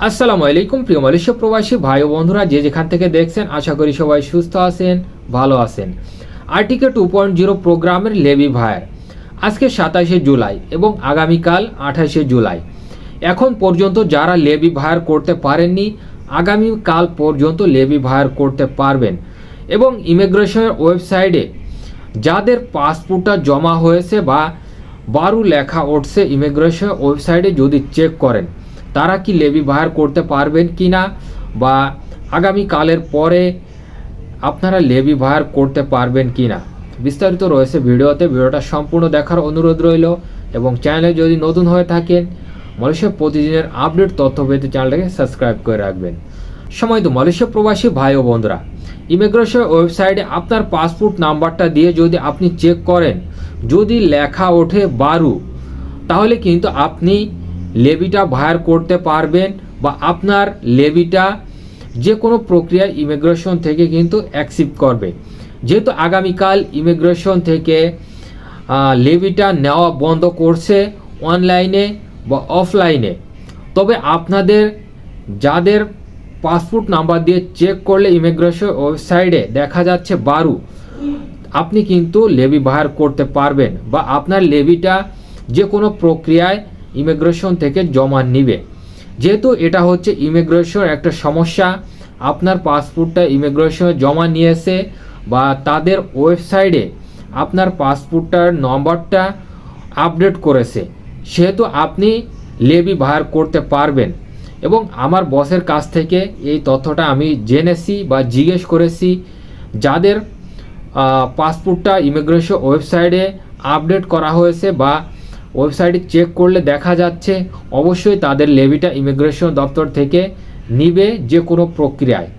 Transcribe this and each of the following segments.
আসসালামু আলাইকুম প্রিয় মালয়েশিয়া প্রবাসী ভাই ও বন্ধুরা, যে যেখান থেকে দেখছেন আশা করি সবাই সুস্থ আছেন, ভালো আছেন। আরটিকে 2.0 প্রোগ্রামের লেবি ভায়ার আজকে 27শে জুলাই এবং আগামীকাল 28শে জুলাই। এখন পর্যন্ত যারা লেবি ভায়ার করতে পারেননি, আগামীকাল পর্যন্ত লেবি ভায়ার করতে পারবেন। এবং ইমিগ্রেশনের ওয়েবসাইটে যাদের পাসপোর্টটা জমা হয়েছে বা 12 লেখা উঠছে ইমিগ্রেশন ওয়েবসাইটে যদি চেক করেন, তারা কি লেবি ভায়ার করতে পারবেন কি না, বা আগামীকালের পরে আপনারা লেবি ভায়ার করতে পারবেন কি না, বিস্তারিত রয়েছে ভিডিওটা সম্পূর্ণ দেখার অনুরোধ রইল। এবং চ্যানেলে যদি নতুন হয়ে থাকেন, মালয়েশিয়া প্রতিদিনের আপডেট তথ্য পেতে চ্যানেলটাকে সাবস্ক্রাইব করে রাখবেন। সময়তো মালয়েশিয়া প্রবাসী ভাই ও বন্ধুরা, ইমিগ্রেশন ওয়েবসাইটে আপনার পাসপোর্ট নাম্বারটা দিয়ে যদি আপনি চেক করেন, যদি লেখা ওঠে 12, তাহলে কিন্তু আপনি লেবিটা ভায়ার করতে পারবেন, বা আপনার লেবিটা যে কোনো প্রক্রিয়ায় ইমিগ্রেশন থেকে কিন্তু অ্যাকসেপ্ট করবে। যেহেতু আগামীকাল ইমিগ্রেশন থেকে লেবিটা নেওয়া বন্ধ করছে অনলাইনে বা অফলাইনে, তবে আপনাদের যাদের পাসপোর্ট নাম্বার দিয়ে চেক করলে ইমিগ্রেশন ওয়েবসাইটে দেখা যাচ্ছে 12, আপনি কিন্তু লেবি ভায়ার করতে পারবেন, বা আপনার লেবিটা যে কোনো প্রক্রিয়ায় ইমিগ্রেশন থেকে জমা নিবে। যেহেতু এটা হচ্ছে ইমিগ্রেশন একটা সমস্যা, আপনার পাসপোর্টটা ইমিগ্রেশনে জমা নিয়েছে বা তাদের ওয়েবসাইটে আপনার পাসপোর্টটার নম্বরটা আপডেট করেছে, সেহেতু আপনি লেবি ভায়ার করতে পারবেন। এবং আমার বসের কাছ থেকে এই তথ্যটা আমি জেনেছি বা জিজ্ঞেস করেছি, যাদের পাসপোর্টটা ইমিগ্রেশন ওয়েবসাইটে আপডেট করা হয়েছে বা ওয়েবসাইটে চেক করলে দেখা যাচ্ছে, অবশ্যই তাদের লেবিটা ইমিগ্রেশন দপ্তর থেকে নিবে যে কোনো প্রক্রিয়ায়।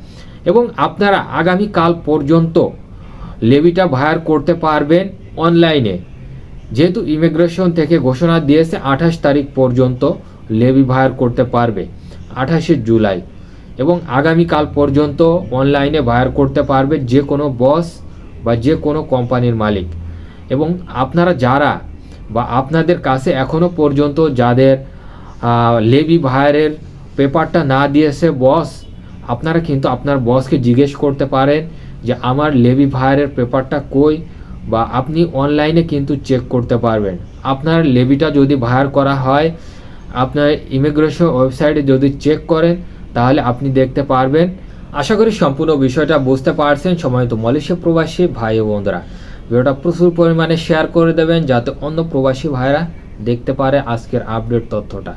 এবং আপনারা আগামীকাল পর্যন্ত লেবিটা ভায়ার করতে পারবেন অনলাইনে, যেহেতু ইমিগ্রেশন থেকে ঘোষণা দিয়েছে 28 তারিখ পর্যন্ত লেবি ভায়ার করতে পারবে, 28শে জুলাই। এবং আগামীকাল পর্যন্ত অনলাইনে ভায়ার করতে পারবে যে কোনো বস বা যে কোনো কোম্পানির মালিক। এবং আপনারা যারা বা আপনাদের কাছে এখনও পর্যন্ত যাদের লেবি ভায়ারের পেপারটা না দিয়েছে বস, আপনারা কিন্তু আপনার বসকে জিজ্ঞেস করতে পারেন যে আমার লেবি ভায়ারের পেপারটা কই, বা আপনি অনলাইনে কিন্তু চেক করতে পারবেন। আপনার লেবিটা যদি ভায়ার করা হয়, আপনার ইমিগ্রেশন ওয়েবসাইটে যদি চেক করেন, তাহলে আপনি দেখতে পারবেন। আশা করি সম্পূর্ণ বিষয়টা বুঝতে পারছেন। সময়তো মালয়েশিয়া প্রবাসী ভাই ও বন্ধুরা, ভিডিওটা প্রচুর পরিমাণে শেয়ার করে দেবেন, যাতে অন্য প্রবাসী ভাইরা দেখতে পারে আজকের আপডেট তথ্যটা।